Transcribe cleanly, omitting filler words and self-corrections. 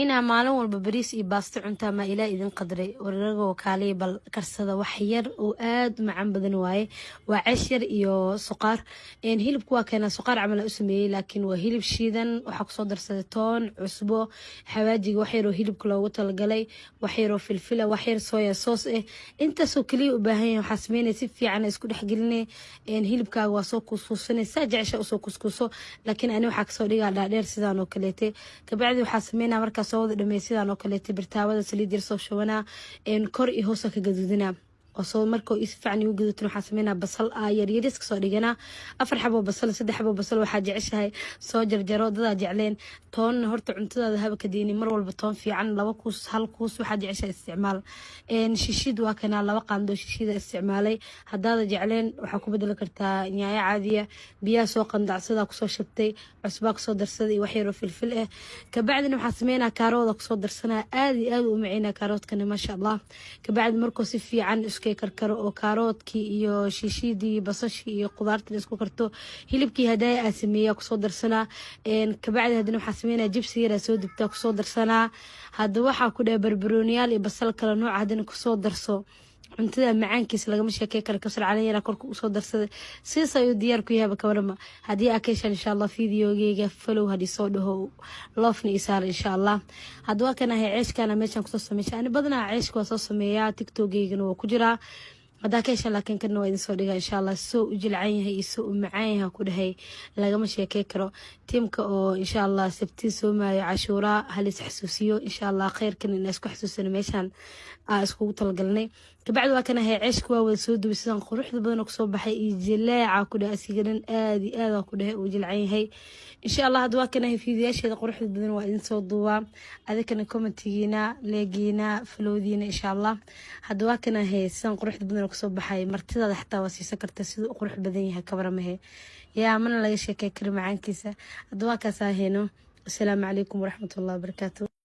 ina maalin walba bariis iyo baasto cuntaa ma ilaa idin qadray wararagoo kaalay bal karsada wax yar oo aad macaan badan waaye waa ceesh yar iyo suqaar hilibku waa keena suqaar camal u sameeyay laakiin waa hilib shiidan waxa ku soo darsaday toon cusbo xawaajiga wax yar oo hilibka loogu talagalay wax yar oo filfil wax yar soya sauce intaasoo kaliya u baahan yahay waxa sameynay si fiican isku dhaxgelinay hilibkaaga waa soo kuskuusanaysaa jecesha usoo kuskuuso laakiin ani waxa ka soo dhigaa dhaadheer sidaan oo kaleete kabacdi waxa sameynaa marka soo wada dhameysidaan oo kaleete birtaawada saliid yar soo shubanaa kor iyo hoos ka gadudinaa وصو مركو يسفعني وجدت نروح سمينا بصل يريدس كسر ديجنا أفر حبة بصل سد حبة بصل وحاجة عشها صاجر جراد ذا جعلين طون هرت عنتذا ذهب كديني مرة والبطون في عن لوكوس هالكوس وحاجة عشها استعمال إن شيشيد وكنا لوق عنده شيشيد استعمالي هذا جعلين وحكو بدل كرتا نهاية عادية بيا سوق عند صدا كسر شبتي عصباك صدر صدي وحيرو في الفلقة كبعد نروح سمينا كاروت صدر سنة آدي ومعينا كاروت كنا ما شاء الله كبعد مركو سفي عن karkaro oo kaaroodkii iyo shiishidii basashii iyo qudaartii isku karto hilibkii hadaaya aan sameeyaa ku soo darsanaa kabacdi hadana waxa sameeynaa jibsi yar soo dibtaa ku soo darsanaa hadda waxa ku dhahay barbarooniyaal iyo basal kala nooc hadana ku soo darso cuntada macaankiisa lagama sheekay karo kasar calayna korka u soo darsaday sidaas ayuu diyaar ku yahay kawarama hadii akeeshan insha Allah fiidiyogeyga follow hadii soo dhaho loofna isaar insha Allah hadwa kana hay ceeshkana meeshan ku soo sameeyay ani badana ceeshka soo sameeyaa TikTok-geygana waa ku jira هذا كيش لكن كنا وين صديقة إن شاء الله سوء جلعينها يسوء معاها كلها لا مش يكيكرو تيمك أو إن شاء الله سبتي سوما عاشوراء هل حسوسيو إن شاء الله خير كن الناس كحسوسنا ميشان أسكو طلقلني كبعد وكان هي عشق وسود بسان قروح بدنك صباح يجلاع كلها أسيجرن آذي كلها وجلعين هي إن شاء الله هذا كان هي في ذيش هذا قروح بدن وإن صدوا هذا كان كومنتينا لاقينا فلودينا إن شاء الله هذا كان هي سان قروح بدن صباحي مرتضى حتى وسي سكرت سيد قروح بدنها كبرمه يا من لا يشكي كريم عن كيسة أدواك ساهينو السلام عليكم ورحمة الله وبركاته.